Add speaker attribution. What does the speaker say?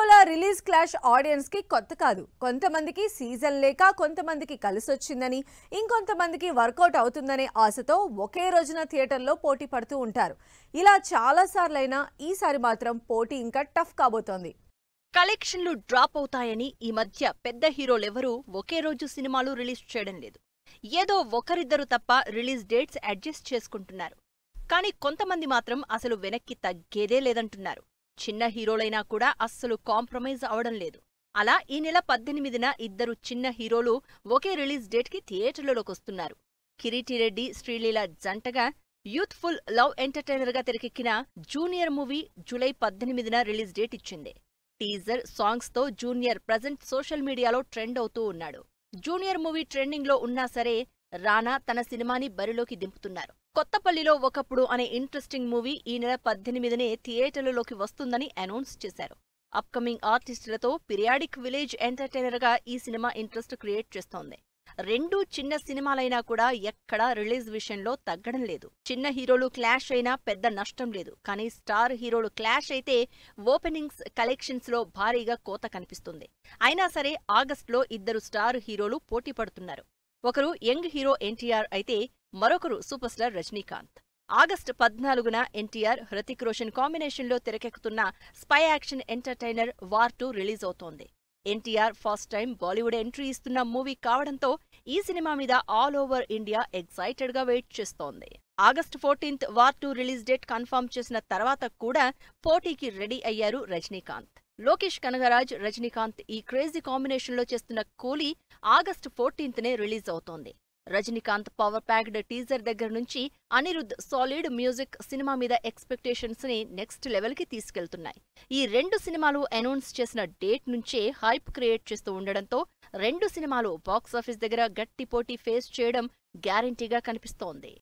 Speaker 1: హీరోల release clash audience కి కొత్త కాదు. కొంతమందికి సీజన్ లేక కొంతమందికి కలిసొచ్చిందని, ఇంకొంతమందికి వర్కౌట్ అవుతుందనే ఆశతో ఒకే రోజున థియేటర్లో పోటీ పడుతూ ఉంటారు. ఇలా చాలా సార్లైనా ఈసారి మాత్రం పోటీ ఇంకా టఫ్ కాబోతోంది.
Speaker 2: కలెక్షన్లు డ్రాప్ అవుతాయని ఈ మధ్య పెద్ద హీరోలెవరూ ఒకే రోజు సినిమాలు రిలీజ్ చేయడం లేదు. ఏదో ఒకరిద్దరు తప్ప రిలీజ్ డేట్స్ అడ్జస్ట్ చేసుకుంటున్నారు. కానీ కొంతమంది మాత్రం అసలు వెనక్కి తగ్గేదే లేదంటున్నారు. చిన్న హీరోలైనా కూడా అస్సలు కాంప్రమైజ్ అవడం లేదు. అలా ఈ నెల 18న ఇద్దరు చిన్న హీరోలు ఒకే రిలీజ్ డేట్కి థియేటర్లలోకొస్తున్నారు. కిరీటిరెడ్డి, శ్రీలీల జంటగా యూత్ఫుల్ లవ్ ఎంటర్టైనర్గా తెరకెక్కిన జూనియర్ మూవీ జూలై 18న రిలీజ్ డేట్ ఇచ్చింది. టీజర్, సాంగ్స్తో జూనియర్ ప్రజెంట్ సోషల్ మీడియాలో ట్రెండ్ అవుతూ ఉన్నాడు. జూనియర్ మూవీ ట్రెండింగ్లో ఉన్నా సరే రానా తన సినిమాని బరిలోకి దింపుతున్నారు. కొత్తపల్లిలో ఒకప్పుడు అనే ఇంట్రెస్టింగ్ మూవీ ఈ నెల 18నే థియేటర్లలోకి వస్తుందని అనౌన్స్ చేశారు. అప్కమింగ్ ఆర్టిస్టులతో పిరియాడిక్ విలేజ్ ఎంటర్టైనర్గా ఈ సినిమా ఇంట్రెస్ట్ క్రియేట్ చేస్తోంది. రెండూ చిన్న సినిమాలైనా కూడా ఎక్కడా రిలీజ్ విషయంలో తగ్గడం లేదు. చిన్న హీరోలు క్లాష్ అయినా పెద్ద నష్టం లేదు. కానీ స్టార్ హీరోలు క్లాష్ అయితే ఓపెనింగ్స్, కలెక్షన్స్లో భారీగా కోత కనిపిస్తుంది. అయినా సరే ఆగస్టులో ఇద్దరు స్టార్ హీరోలు పోటీ పడుతున్నారు. ఒకరు యంగ్ హీరో ఎన్టీఆర్ అయితే మరొకరు సూపర్ స్టార్ రజనీకాంత్. ఆగస్టు 14న ఎన్టీఆర్, హృతిక్ రోషన్ కాంబినేషన్లో తెరకెక్కుతున్న spy action entertainer war 2 release అవుతోంది. NTR first time Bollywood entry ఇస్తున్న మూవీ కావడంతో ఈ సినిమా మీద ఆల్ ఓవర్ ఇండియా ఎక్సైటెడ్ గా వెయిట్ చేస్తోంది. August 14th war 2 release date confirm చేసిన తర్వాత కూడా పోటీకి రెడీ అయ్యారు రజనీకాంత్. లోకేష్ కనగరాజ్, రజనీకాంత్ ఈ క్రేజీ కాంబినేషన్లో చేస్తున్న కూలీ ఆగస్టు 14నే రిలీజ్ అవుతోంది. రజనీకాంత్ పవర్ ప్యాక్డ్ టీజర్ దగ్గర నుంచి అనిరుద్ధ్ సాలిడ్ మ్యూజిక్ సినిమా మీద ఎక్స్పెక్టేషన్స్ ని నెక్స్ట్ లెవెల్ కి తీసుకెళ్తున్నాయి. ఈ రెండు సినిమాలు అనౌన్స్ చేసిన డేట్ నుంచే హైప్ క్రియేట్ చేస్తూ ఉండడంతో రెండు సినిమాలు బాక్సాఫీస్ దగ్గర గట్టి పోటీ ఫేస్ చేయడం గ్యారంటీగా కనిపిస్తోంది.